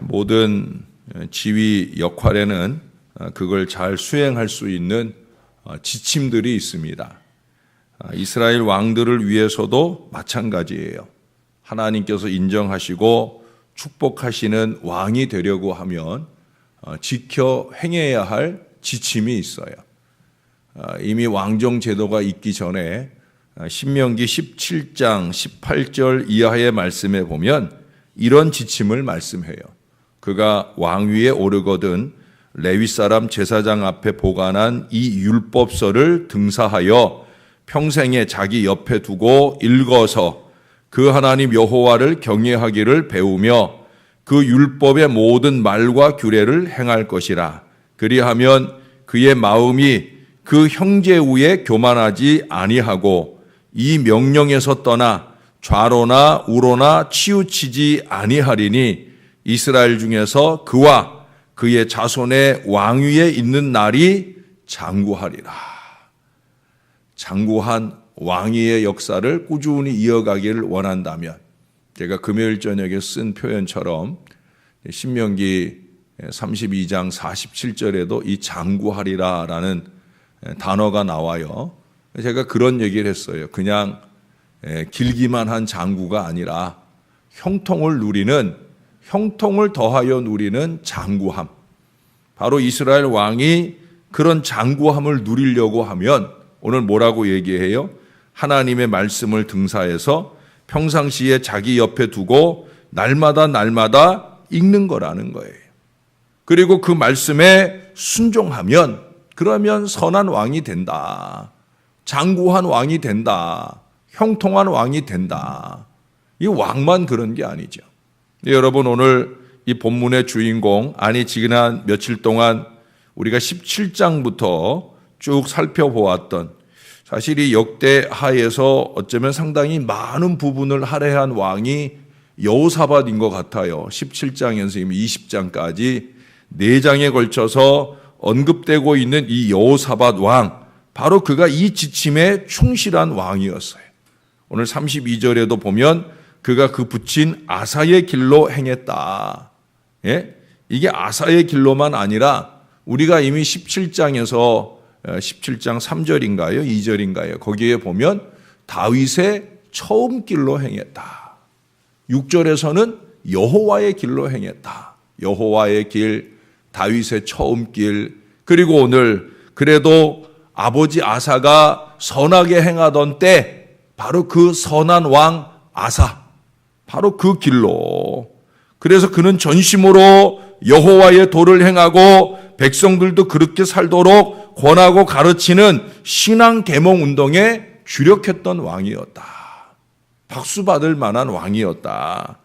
모든 지휘 역할에는 그걸 잘 수행할 수 있는 지침들이 있습니다. 이스라엘 왕들을 위해서도 마찬가지예요. 하나님께서 인정하시고 축복하시는 왕이 되려고 하면 지켜 행해야 할 지침이 있어요. 이미 왕정 제도가 있기 전에 신명기 17장 18절 이하의 말씀에 보면 이런 지침을 말씀해요. 그가 왕위에 오르거든 레위 사람 제사장 앞에 보관한 이 율법서를 등사하여 평생에 자기 옆에 두고 읽어서 그 하나님 여호와를 경외하기를 배우며 그 율법의 모든 말과 규례를 행할 것이라. 그리하면 그의 마음이 그 형제 위에 교만하지 아니하고 이 명령에서 떠나 좌로나 우로나 치우치지 아니하리니 이스라엘 중에서 그와 그의 자손의 왕위에 있는 날이 장구하리라. 장구한 왕위의 역사를 꾸준히 이어가기를 원한다면, 제가 금요일 저녁에 쓴 표현처럼 신명기 32장 47절에도 이 장구하리라라는 단어가 나와요. 제가 그런 얘기를 했어요. 그냥 길기만 한 장구가 아니라 형통을 더하여 누리는 장구함. 바로 이스라엘 왕이 그런 장구함을 누리려고 하면 오늘 뭐라고 얘기해요? 하나님의 말씀을 등사해서 평상시에 자기 옆에 두고 날마다 읽는 거라는 거예요. 그리고 그 말씀에 순종하면 그러면 선한 왕이 된다. 장구한 왕이 된다. 형통한 왕이 된다. 이 왕만 그런 게 아니죠. 여러분, 오늘 이 본문의 주인공, 지난 며칠 동안 우리가 17장부터 쭉 살펴보았던, 사실 이 역대하에서 어쩌면 상당히 많은 부분을 할애한 왕이 여호사밧인 것 같아요. 17장에서 이미 20장까지 4장에 걸쳐서 언급되고 있는 이 여호사밧 왕, 바로 그가 이 지침에 충실한 왕이었어요. 오늘 32절에도 보면 그가 그 붙인 아사의 길로 행했다. 이게 아사의 길로만 아니라 우리가 이미 17장에서 17장 3절인가요? 2절인가요? 거기에 보면 다윗의 처음 길로 행했다. 6절에서는 여호와의 길로 행했다. 여호와의 길, 다윗의 처음 길. 그리고 오늘 그래도 아버지 아사가 선하게 행하던 때 바로 그 선한 왕 아사, 바로 그 길로. 그래서 그는 전심으로 여호와의 도를 행하고 백성들도 그렇게 살도록 권하고 가르치는 신앙 계몽 운동에 주력했던 왕이었다. 박수 받을 만한 왕이었다.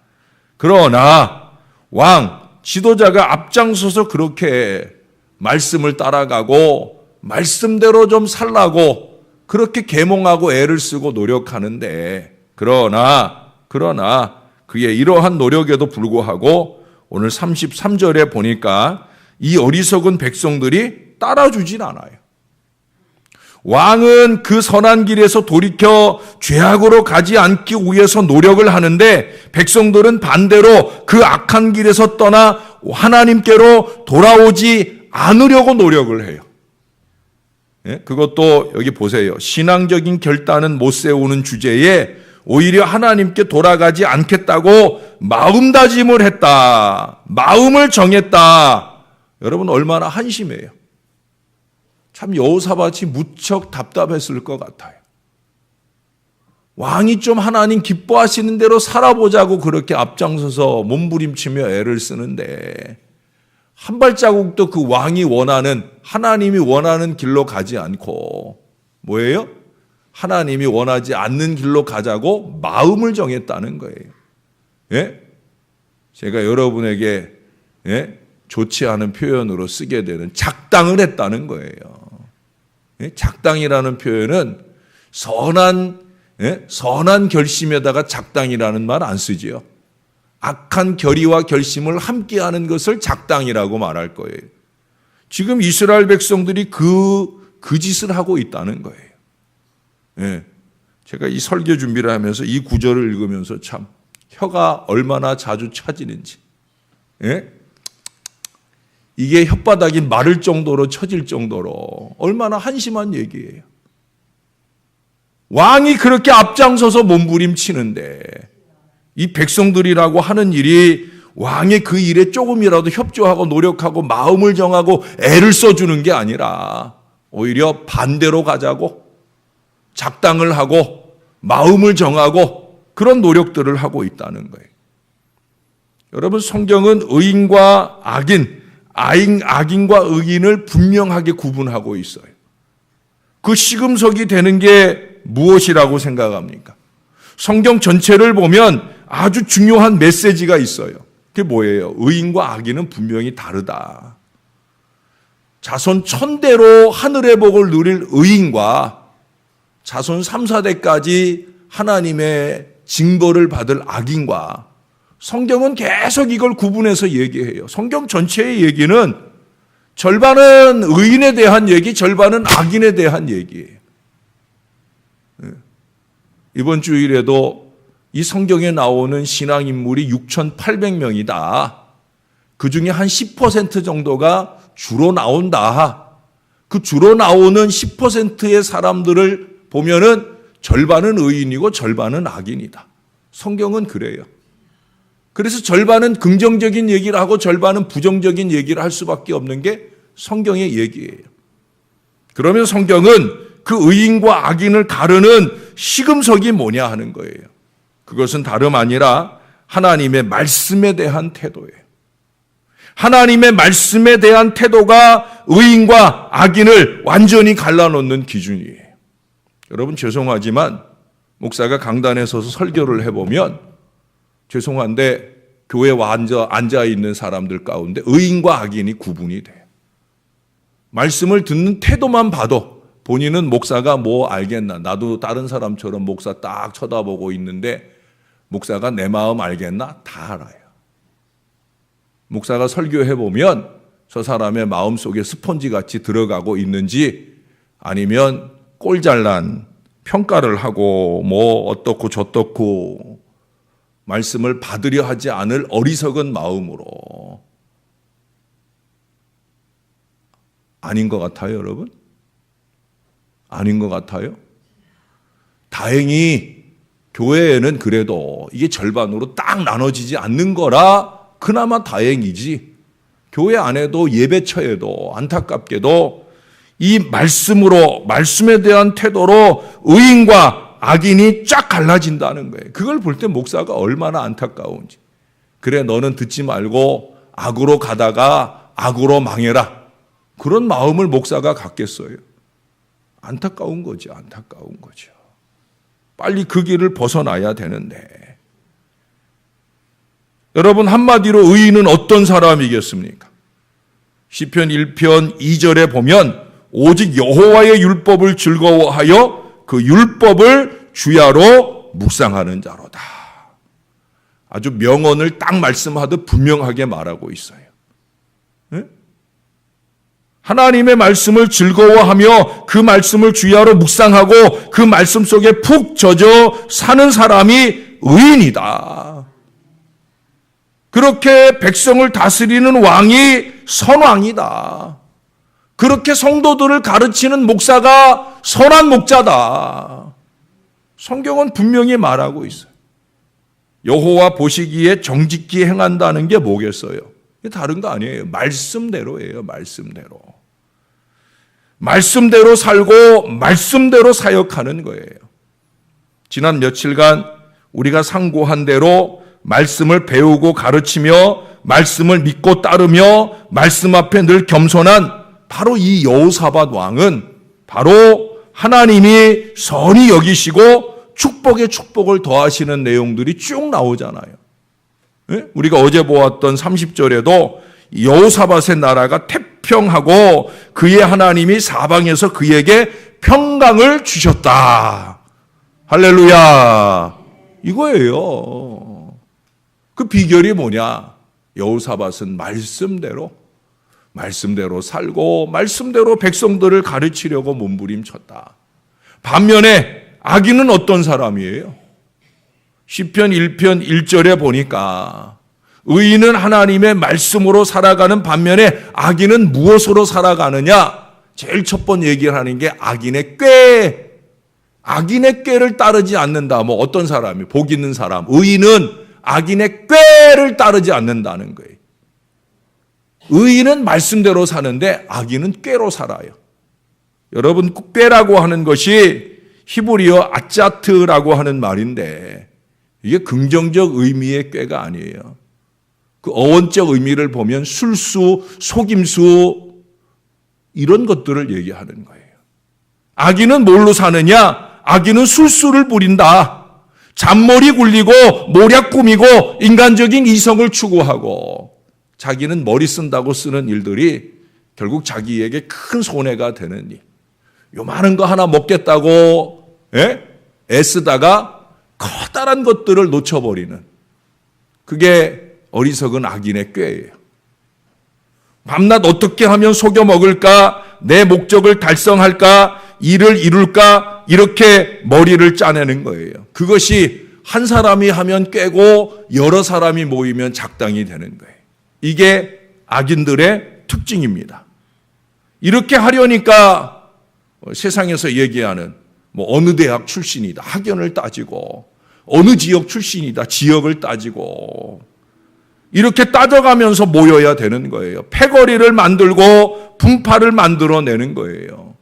그러나 왕, 지도자가 앞장서서 그렇게 말씀을 따라가고 말씀대로 좀 살라고 그렇게 계몽하고 애를 쓰고 노력하는데, 그러나 그의 이러한 노력에도 불구하고 오늘 33절에 보니까 이 어리석은 백성들이 따라주진 않아요. 왕은 그 선한 길에서 돌이켜 죄악으로 가지 않기 위해서 노력을 하는데 백성들은 반대로 그 악한 길에서 떠나 하나님께로 돌아오지 않으려고 노력을 해요. 그것도 여기 보세요. 신앙적인 결단은 못 세우는 주제에 오히려 하나님께 돌아가지 않겠다고 마음다짐을 했다. 마음을 정했다. 여러분, 얼마나 한심해요. 참 여호사밧이 무척 답답했을 것 같아요. 왕이 좀 하나님 기뻐하시는 대로 살아보자고 그렇게 앞장서서 몸부림치며 애를 쓰는데 한 발자국도 그 왕이 원하는, 하나님이 원하는 길로 가지 않고 뭐예요? 하나님이 원하지 않는 길로 가자고 마음을 정했다는 거예요. 제가 여러분에게 좋지 않은 표현으로 쓰게 되는 작당을 했다는 거예요. 작당이라는 표현은 선한 결심에다가 작당이라는 말 안 쓰지요. 악한 결의와 결심을 함께하는 것을 작당이라고 말할 거예요. 지금 이스라엘 백성들이 그 짓을 하고 있다는 거예요. 제가 이 설교 준비를 하면서 이 구절을 읽으면서 참 혀가 얼마나 자주 차지는지. 예? 이게 혓바닥이 마를 정도로 처질 정도로 얼마나 한심한 얘기예요. 왕이 그렇게 앞장서서 몸부림치는데 이 백성들이라고 하는 일이 왕의 그 일에 조금이라도 협조하고 노력하고 마음을 정하고 애를 써주는 게 아니라 오히려 반대로 가자고 작당을 하고 마음을 정하고 그런 노력들을 하고 있다는 거예요. 여러분, 성경은 의인과 악인과 의인을 분명하게 구분하고 있어요. 그 시금석이 되는 게 무엇이라고 생각합니까? 성경 전체를 보면 아주 중요한 메시지가 있어요. 그게 뭐예요? 의인과 악인은 분명히 다르다. 자손 1000대로 하늘의 복을 누릴 의인과 자손 3, 4대까지 하나님의 징벌을 받을 악인과 성경은 계속 이걸 구분해서 얘기해요. 성경 전체의 얘기는 절반은 의인에 대한 얘기, 절반은 악인에 대한 얘기예요. 이번 주일에도 이 성경에 나오는 신앙인물이 6,800명이다. 그 중에 한 10% 정도가 주로 나온다. 그 주로 나오는 10%의 사람들을 보면은 절반은 의인이고 절반은 악인이다. 성경은 그래요. 그래서 절반은 긍정적인 얘기를 하고 절반은 부정적인 얘기를 할 수밖에 없는 게 성경의 얘기예요. 그러면 성경은 그 의인과 악인을 가르는 시금석이 뭐냐 하는 거예요. 그것은 다름 아니라 하나님의 말씀에 대한 태도예요. 하나님의 말씀에 대한 태도가 의인과 악인을 완전히 갈라놓는 기준이에요. 여러분, 죄송하지만 목사가 강단에 서서 설교를 해보면 죄송한데 교회에 앉아있는 사람들 가운데 의인과 악인이 구분이 돼요. 말씀을 듣는 태도만 봐도 본인은 목사가 뭐 알겠나, 나도 다른 사람처럼 목사 딱 쳐다보고 있는데 목사가 내 마음 알겠나? 다 알아요. 목사가 설교해보면 저 사람의 마음속에 스펀지같이 들어가고 있는지 아니면 꼴잘난 평가를 하고 뭐 어떻고 저떻고 말씀을 받으려 하지 않을 어리석은 마음으로 아닌 것 같아요, 여러분? 아닌 것 같아요? 다행히 교회에는 그래도 이게 절반으로 딱 나눠지지 않는 거라 그나마 다행이지. 교회 안에도 예배처에도 안타깝게도 이 말씀으로, 말씀에 대한 태도로 의인과 악인이 쫙 갈라진다는 거예요. 그걸 볼 때 목사가 얼마나 안타까운지. 그래, 너는 듣지 말고 악으로 가다가 악으로 망해라. 그런 마음을 목사가 갖겠어요. 안타까운 거죠. 안타까운 거죠. 빨리 그 길을 벗어나야 되는데. 여러분, 한마디로 의인은 어떤 사람이겠습니까? 시편 1편 2절에 보면 오직 여호와의 율법을 즐거워하여 그 율법을 주야로 묵상하는 자로다. 아주 명언을 딱 말씀하듯 분명하게 말하고 있어요. 네? 하나님의 말씀을 즐거워하며 그 말씀을 주야로 묵상하고 그 말씀 속에 푹 젖어 사는 사람이 의인이다. 그렇게 백성을 다스리는 왕이 선왕이다. 그렇게 성도들을 가르치는 목사가 선한 목자다. 성경은 분명히 말하고 있어요. 여호와 보시기에 정직히 행한다는 게 뭐겠어요? 이게 다른 거 아니에요. 말씀대로예요. 말씀대로. 말씀대로 살고 말씀대로 사역하는 거예요. 지난 며칠간 우리가 상고한 대로 말씀을 배우고 가르치며 말씀을 믿고 따르며 말씀 앞에 늘 겸손한 바로 이 여호사밧 왕은 바로 하나님이 선히 여기시고 축복에 축복을 더하시는 내용들이 쭉 나오잖아요. 우리가 어제 보았던 30절에도 여호사밧의 나라가 태평하고 그의 하나님이 사방에서 그에게 평강을 주셨다. 할렐루야. 이거예요. 그 비결이 뭐냐? 여호사밧은 말씀대로 살고 말씀대로 백성들을 가르치려고 몸부림쳤다. 반면에 악인은 어떤 사람이에요? 시편 1편 1절에 보니까 의인은 하나님의 말씀으로 살아가는 반면에 악인은 무엇으로 살아가느냐? 제일 첫 번째 얘기를 하는 게 악인의 꾀. 악인의 꾀를 따르지 않는다. 뭐 어떤 사람이, 복 있는 사람, 의인은 악인의 꾀를 따르지 않는다는 거예요. 의인은 말씀대로 사는데 악인은 꾀로 살아요. 여러분, 꾀라고 하는 것이 히브리어 아짜트라고 하는 말인데 이게 긍정적 의미의 꾀가 아니에요. 그 어원적 의미를 보면 술수, 속임수 이런 것들을 얘기하는 거예요. 악인은 뭘로 사느냐? 악인은 술수를 부린다. 잔머리 굴리고 모략 꾸미고 인간적인 이성을 추구하고 자기는 머리 쓴다고 쓰는 일들이 결국 자기에게 큰 손해가 되는 일. 요만한 거 하나 먹겠다고 애쓰다가 커다란 것들을 놓쳐버리는 그게 어리석은 악인의 꾀예요. 밤낮 어떻게 하면 속여 먹을까? 내 목적을 달성할까? 일을 이룰까? 이렇게 머리를 짜내는 거예요. 그것이 한 사람이 하면 꾀고 여러 사람이 모이면 작당이 되는 거예요. 이게 악인들의 특징입니다. 이렇게 하려니까 세상에서 얘기하는 뭐 어느 대학 출신이다. 학연을 따지고 어느 지역 출신이다. 지역을 따지고 이렇게 따져가면서 모여야 되는 거예요. 패거리를 만들고 분파를 만들어내는 거예요.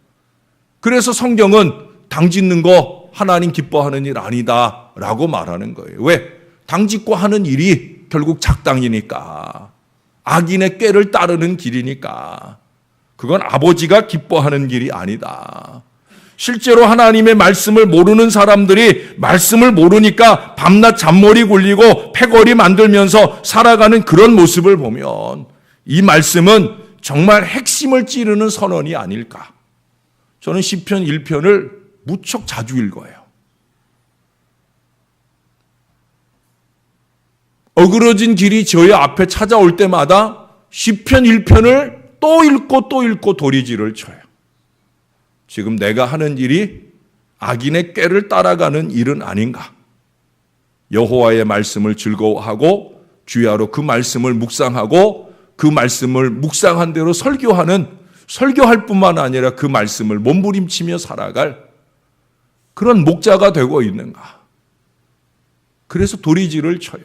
그래서 성경은 당 짓는 거 하나님 기뻐하는 일 아니다 라고 말하는 거예요. 왜? 당 짓고 하는 일이 결국 작당이니까. 악인의 꾀를 따르는 길이니까. 그건 아버지가 기뻐하는 길이 아니다. 실제로 하나님의 말씀을 모르는 사람들이 말씀을 모르니까 밤낮 잔머리 굴리고 패거리 만들면서 살아가는 그런 모습을 보면 이 말씀은 정말 핵심을 찌르는 선언이 아닐까. 저는 시편 1편을 무척 자주 읽어요. 어그러진 길이 저의 앞에 찾아올 때마다 시편 1편을 또 읽고 또 읽고 도리지를 쳐요. 지금 내가 하는 일이 악인의 꾀를 따라가는 일은 아닌가? 여호와의 말씀을 즐거워하고 주야로 그 말씀을 묵상하고 그 말씀을 묵상한 대로 설교할 뿐만 아니라 그 말씀을 몸부림치며 살아갈 그런 목자가 되고 있는가? 그래서 도리지를 쳐요.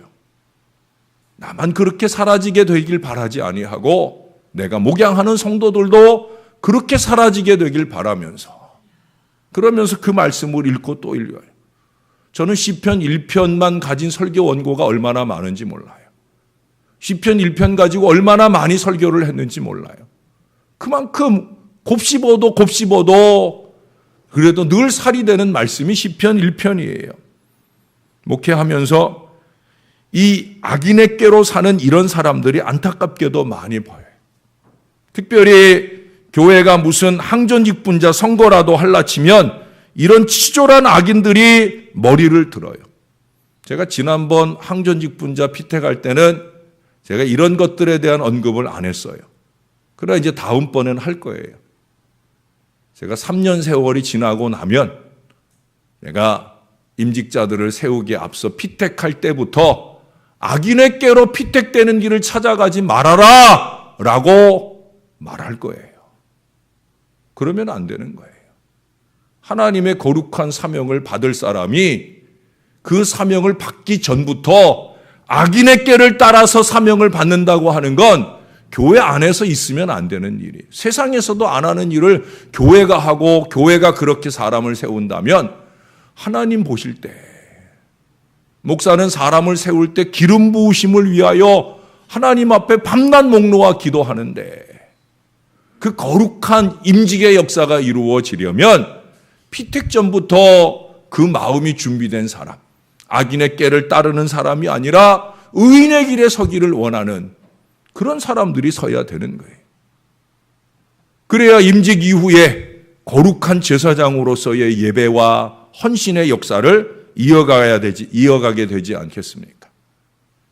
나만 그렇게 사라지게 되길 바라지 아니하고 내가 목양하는 성도들도 그렇게 사라지게 되길 바라면서 그러면서 그 말씀을 읽고 또 읽어요. 저는 시편 1편만 가진 설교 원고가 얼마나 많은지 몰라요. 시편 1편 가지고 얼마나 많이 설교를 했는지 몰라요. 그만큼 곱씹어도 그래도 늘 살이 되는 말씀이 시편 1편이에요. 목회하면서 이 악인의 꾀로 사는 이런 사람들이 안타깝게도 많이 보여요. 특별히 교회가 무슨 항전직분자 선거라도 할라치면 이런 치졸한 악인들이 머리를 들어요. 제가 지난번 항전직분자 피택할 때는 제가 이런 것들에 대한 언급을 안 했어요. 그러나 이제 다음번엔 할 거예요. 제가 3년 세월이 지나고 나면 내가 임직자들을 세우기에 앞서 피택할 때부터 악인의 꾀로 피택되는 길을 찾아가지 말아라 라고 말할 거예요. 그러면 안 되는 거예요. 하나님의 거룩한 사명을 받을 사람이 그 사명을 받기 전부터 악인의 꾀를 따라서 사명을 받는다고 하는 건 교회 안에서 있으면 안 되는 일이에요. 세상에서도 안 하는 일을 교회가 하고 교회가 그렇게 사람을 세운다면 하나님 보실 때 목사는 사람을 세울 때 기름 부으심을 위하여 하나님 앞에 밤낮 목놓아 기도하는데 그 거룩한 임직의 역사가 이루어지려면 피택 전부터 그 마음이 준비된 사람, 악인의 꾀를 따르는 사람이 아니라 의인의 길에 서기를 원하는 그런 사람들이 서야 되는 거예요. 그래야 임직 이후에 거룩한 제사장으로서의 예배와 헌신의 역사를 이어가게 되지 않겠습니까?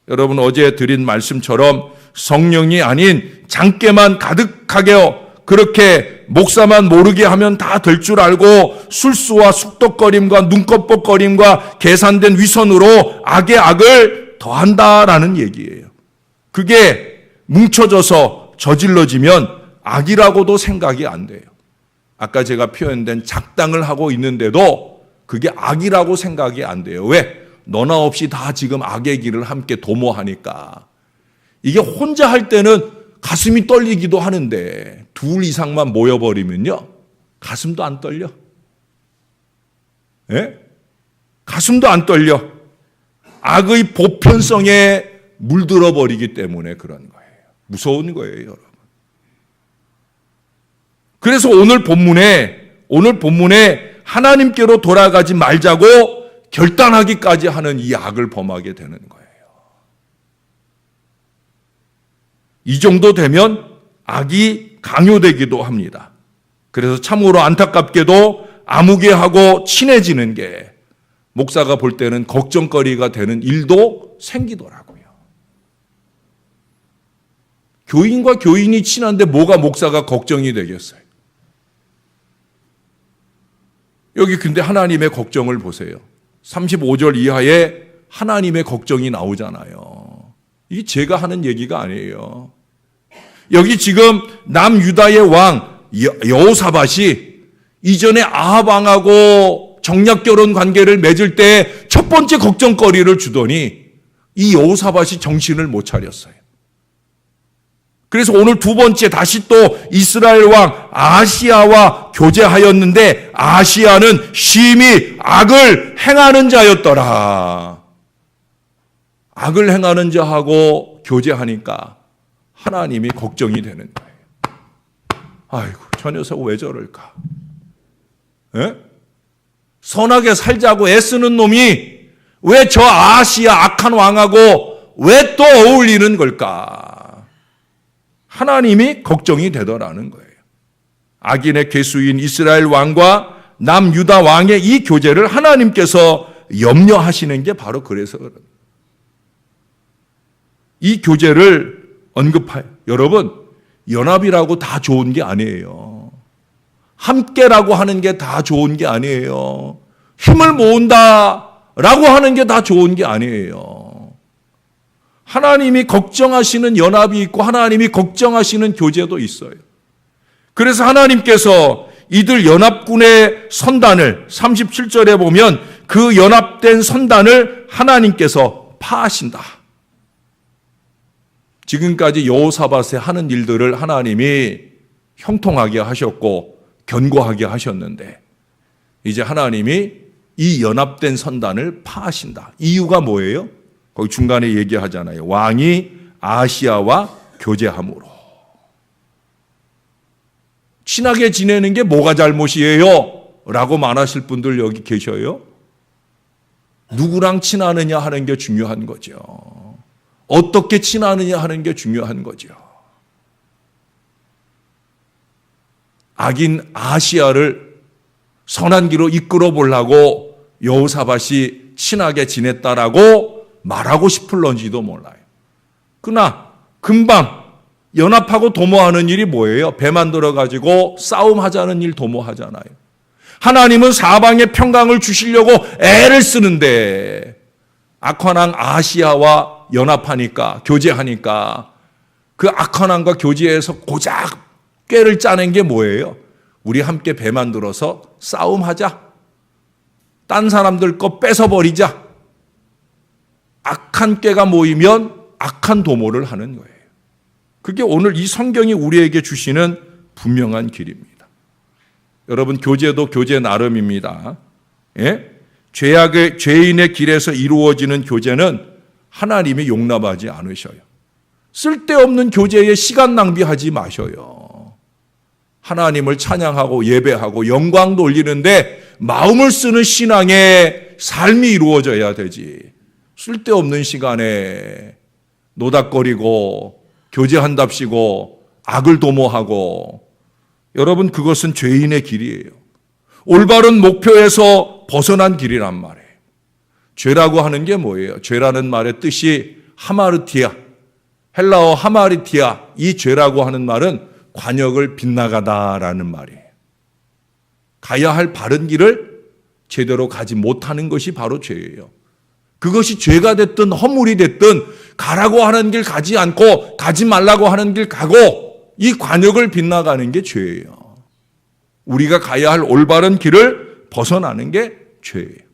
여러분 어제 드린 말씀처럼 성령이 아닌 장깨만 가득하게 그렇게 목사만 모르게 하면 다 될 줄 알고 술수와 숙덕거림과 눈껍벅거림과 계산된 위선으로 악의 악을 더한다라는 얘기예요. 그게 뭉쳐져서 저질러지면 악이라고도 생각이 안 돼요. 아까 제가 표현된 작당을 하고 있는데도 그게 악이라고 생각이 안 돼요. 왜? 너나 없이 다 지금 악의 길을 함께 도모하니까. 이게 혼자 할 때는 가슴이 떨리기도 하는데 둘 이상만 모여버리면요, 가슴도 안 떨려. 예? 가슴도 안 떨려. 악의 보편성에 물들어 버리기 때문에 그런 거예요. 무서운 거예요, 여러분. 그래서 오늘 본문에 하나님께로 돌아가지 말자고 결단하기까지 하는 이 악을 범하게 되는 거예요. 이 정도 되면 악이 강요되기도 합니다. 그래서 참으로 안타깝게도 아무개하고 친해지는 게 목사가 볼 때는 걱정거리가 되는 일도 생기더라고요. 교인과 교인이 친한데 뭐가 목사가 걱정이 되겠어요? 여기 근데 하나님의 걱정을 보세요. 35절 이하에 하나님의 걱정이 나오잖아요. 이게 제가 하는 얘기가 아니에요. 여기 지금 남유다의 왕 여호사밧이 이전에 아합 왕하고 정략 결혼 관계를 맺을 때 첫 번째 걱정거리를 주더니 이 여호사밧이 정신을 못 차렸어요. 그래서 오늘 두 번째 다시 또 이스라엘 왕 아시야와 교제하였는데 아시야는 심히 악을 행하는 자였더라. 악을 행하는 자하고 교제하니까 하나님이 걱정이 되는 거예요. 아이고, 저 녀석 왜 저럴까? 에? 선하게 살자고 애쓰는 놈이 왜 저 아시야 악한 왕하고 왜 또 어울리는 걸까? 하나님이 걱정이 되더라는 거예요. 악인의 괴수인 이스라엘 왕과 남유다 왕의 이 교제를 하나님께서 염려하시는 게 바로 그래서 그런 이 교제를 언급해요. 여러분, 연합이라고 다 좋은 게 아니에요. 함께라고 하는 게 다 좋은 게 아니에요. 힘을 모은다라고 하는 게 다 좋은 게 아니에요. 하나님이 걱정하시는 연합이 있고 하나님이 걱정하시는 교제도 있어요. 그래서 하나님께서 이들 연합군의 선단을 37절에 보면 그 연합된 선단을 하나님께서 파하신다. 지금까지 여호사밧에 하는 일들을 하나님이 형통하게 하셨고 견고하게 하셨는데 이제 하나님이 이 연합된 선단을 파하신다. 이유가 뭐예요? 거기 중간에 얘기하잖아요. 왕이 아시야와 교제함으로. 친하게 지내는 게 뭐가 잘못이에요? 라고 말하실 분들 여기 계셔요. 누구랑 친하느냐 하는 게 중요한 거죠. 어떻게 친하느냐 하는 게 중요한 거죠. 악인 아시야를 선한 길로 이끌어 보려고 여호사밧이 친하게 지냈다라고 말하고 싶을런지도 몰라요. 그러나 금방 연합하고 도모하는 일이 뭐예요? 배 만들어가지고 싸움하자는 일 도모하잖아요. 하나님은 사방에 평강을 주시려고 애를 쓰는데 악한 왕 아시야와 연합하니까 교제하니까 그 악한 왕과 교제해서 고작 꾀를 짜낸 게 뭐예요? 우리 함께 배 만들어서 싸움하자. 딴 사람들 거 뺏어버리자. 악한 꾀가 모이면 악한 도모를 하는 거예요. 그게 오늘 이 성경이 우리에게 주시는 분명한 길입니다. 여러분, 교제도 교제 나름입니다. 예? 죄인의 길에서 이루어지는 교제는 하나님이 용납하지 않으셔요. 쓸데없는 교제에 시간 낭비하지 마셔요. 하나님을 찬양하고 예배하고 영광 돌리는데 마음을 쓰는 신앙의 삶이 이루어져야 되지. 쓸데없는 시간에 노닥거리고 교제한답시고 악을 도모하고, 여러분, 그것은 죄인의 길이에요. 올바른 목표에서 벗어난 길이란 말이에요. 죄라고 하는 게 뭐예요? 죄라는 말의 뜻이 하마르티아, 헬라어 하마르티아, 이 죄라고 하는 말은 관역을 빗나가다라는 말이에요. 가야 할 바른 길을 제대로 가지 못하는 것이 바로 죄예요. 그것이 죄가 됐든 허물이 됐든 가라고 하는 길 가지 않고 가지 말라고 하는 길 가고 이 관역을 빗나가는 게 죄예요. 우리가 가야 할 올바른 길을 벗어나는 게 죄예요.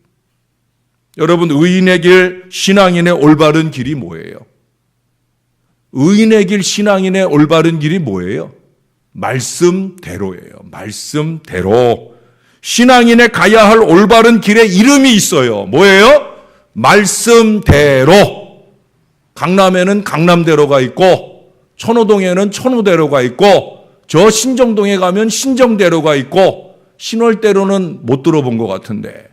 여러분, 의인의 길, 신앙인의 올바른 길이 뭐예요? 의인의 길, 신앙인의 올바른 길이 뭐예요? 말씀대로예요. 말씀대로. 신앙인의 가야 할 올바른 길에 이름이 있어요. 뭐예요? 말씀대로. 강남에는 강남대로가 있고 천호동에는 천호대로가 있고 저 신정동에 가면 신정대로가 있고 신월대로는 못 들어본 것 같은데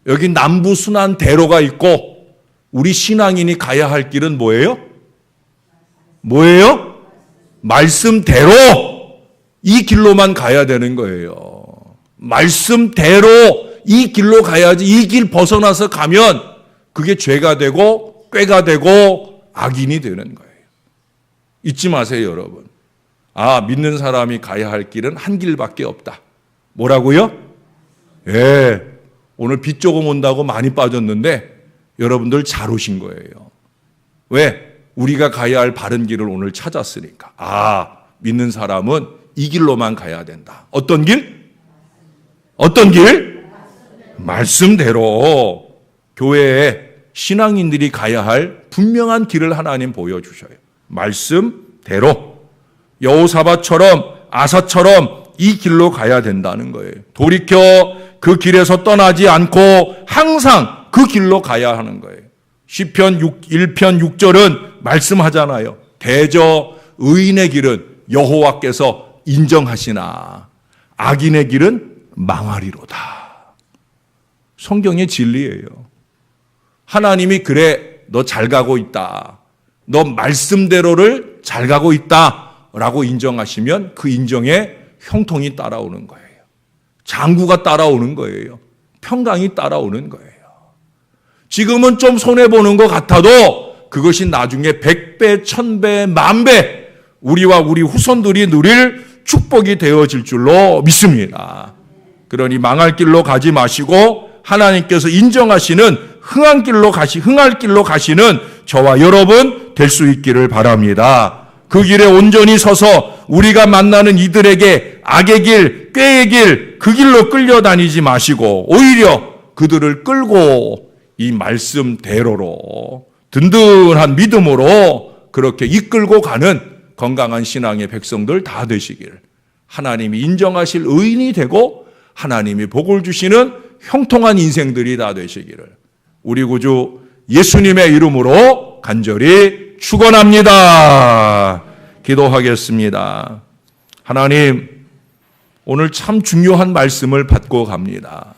여기 남부순환대로가 있고 우리 신앙인이 가야 할 길은 뭐예요? 뭐예요? 말씀대로. 이 길로만 가야 되는 거예요. 말씀대로 이 길로 가야지. 이 길 벗어나서 가면 그게 죄가 되고 꾀가 되고 악인이 되는 거예요. 잊지 마세요, 여러분. 믿는 사람이 가야 할 길은 한 길밖에 없다. 뭐라고요? 예. 오늘 비 조금 온다고 많이 빠졌는데 여러분들 잘 오신 거예요. 왜? 우리가 가야 할 바른 길을 오늘 찾았으니까. 믿는 사람은 이 길로만 가야 된다. 어떤 길? 어떤 길? 말씀대로. 교회에 신앙인들이 가야 할 분명한 길을 하나님 보여주셔요. 말씀대로. 여호사밧처럼 아사처럼 이 길로 가야 된다는 거예요. 돌이켜 그 길에서 떠나지 않고 항상 그 길로 가야 하는 거예요. 시편 1편 6절은 말씀하잖아요. 대저 의인의 길은 여호와께서 인정하시나 악인의 길은 망하리로다. 성경의 진리예요. 하나님이 그래 너 잘 가고 있다. 너 말씀대로를 잘 가고 있다라고 인정하시면 그 인정에 형통이 따라오는 거예요. 장구가 따라오는 거예요. 평강이 따라오는 거예요. 지금은 좀 손해보는 것 같아도 그것이 나중에 100배, 1000배, 10,000배 우리와 우리 후손들이 누릴 축복이 되어질 줄로 믿습니다. 그러니 망할 길로 가지 마시고 하나님께서 인정하시는 흥할 길로 가시는 저와 여러분 될 수 있기를 바랍니다. 그 길에 온전히 서서 우리가 만나는 이들에게 악의 길, 꾀의 길, 그 길로 끌려다니지 마시고 오히려 그들을 끌고 이 말씀대로로 든든한 믿음으로 그렇게 이끌고 가는 건강한 신앙의 백성들 다 되시길, 하나님이 인정하실 의인이 되고 하나님이 복을 주시는 형통한 인생들이 다 되시기를 우리 구주 예수님의 이름으로 간절히 축원합니다. 기도하겠습니다. 하나님, 오늘 참 중요한 말씀을 받고 갑니다.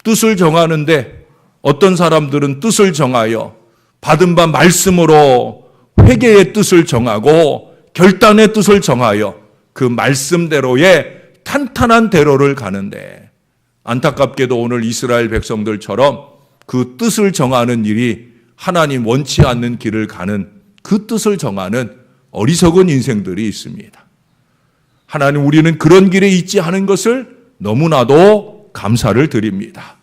뜻을 정하는데 어떤 사람들은 뜻을 정하여 받은 바 말씀으로 회개의 뜻을 정하고 결단의 뜻을 정하여 그 말씀대로의 탄탄한 대로를 가는데 안타깝게도 오늘 이스라엘 백성들처럼 그 뜻을 정하는 일이 하나님 원치 않는 길을 가는 그 뜻을 정하는 어리석은 인생들이 있습니다. 하나님, 우리는 그런 길에 있지 않은 것을 너무나도 감사를 드립니다.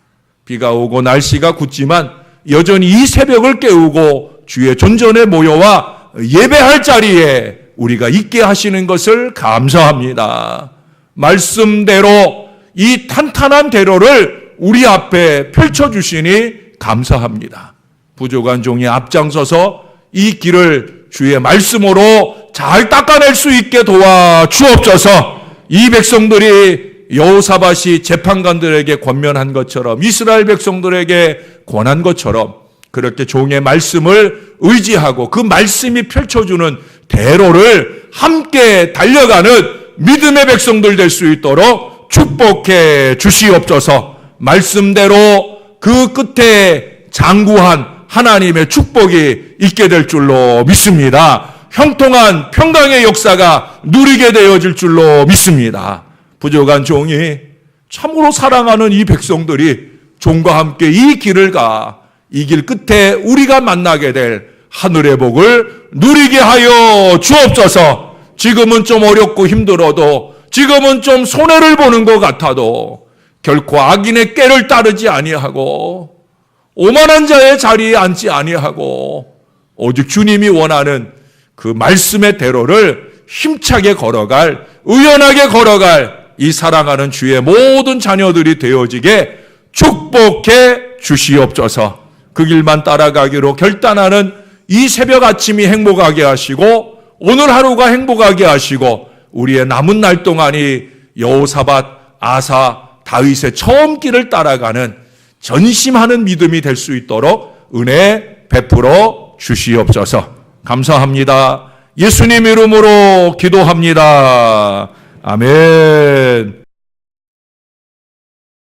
비가 오고 날씨가 굳지만 여전히 이 새벽을 깨우고 주의 존전에 모여와 예배할 자리에 우리가 있게 하시는 것을 감사합니다. 말씀대로 이 탄탄한 대로를 우리 앞에 펼쳐주시니 감사합니다. 부족한 종이 앞장서서 이 길을 주의 말씀으로 잘 닦아낼 수 있게 도와주옵소서. 이 백성들이 여호사밧이 재판관들에게 권면한 것처럼 이스라엘 백성들에게 권한 것처럼 그렇게 종의 말씀을 의지하고 그 말씀이 펼쳐주는 대로를 함께 달려가는 믿음의 백성들 될 수 있도록 축복해 주시옵소서. 말씀대로 그 끝에 장구한 하나님의 축복이 있게 될 줄로 믿습니다. 형통한 평강의 역사가 누리게 되어질 줄로 믿습니다. 부족한 종이 참으로 사랑하는 이 백성들이 종과 함께 이 길을 가 이 길 끝에 우리가 만나게 될 하늘의 복을 누리게 하여 주옵소서. 지금은 좀 어렵고 힘들어도, 지금은 좀 손해를 보는 것 같아도 결코 악인의 꾀를 따르지 아니하고 오만한 자의 자리에 앉지 아니하고 오직 주님이 원하는 그 말씀의 대로를 힘차게 걸어갈, 의연하게 걸어갈 이 사랑하는 주의 모든 자녀들이 되어지게 축복해 주시옵소서. 그 길만 따라가기로 결단하는 이 새벽 아침이 행복하게 하시고 오늘 하루가 행복하게 하시고 우리의 남은 날 동안이 여호사밧, 아사, 다윗의 처음 길을 따라가는 전심하는 믿음이 될 수 있도록 은혜 베풀어 주시옵소서. 감사합니다. 예수님 이름으로 기도합니다. 아멘.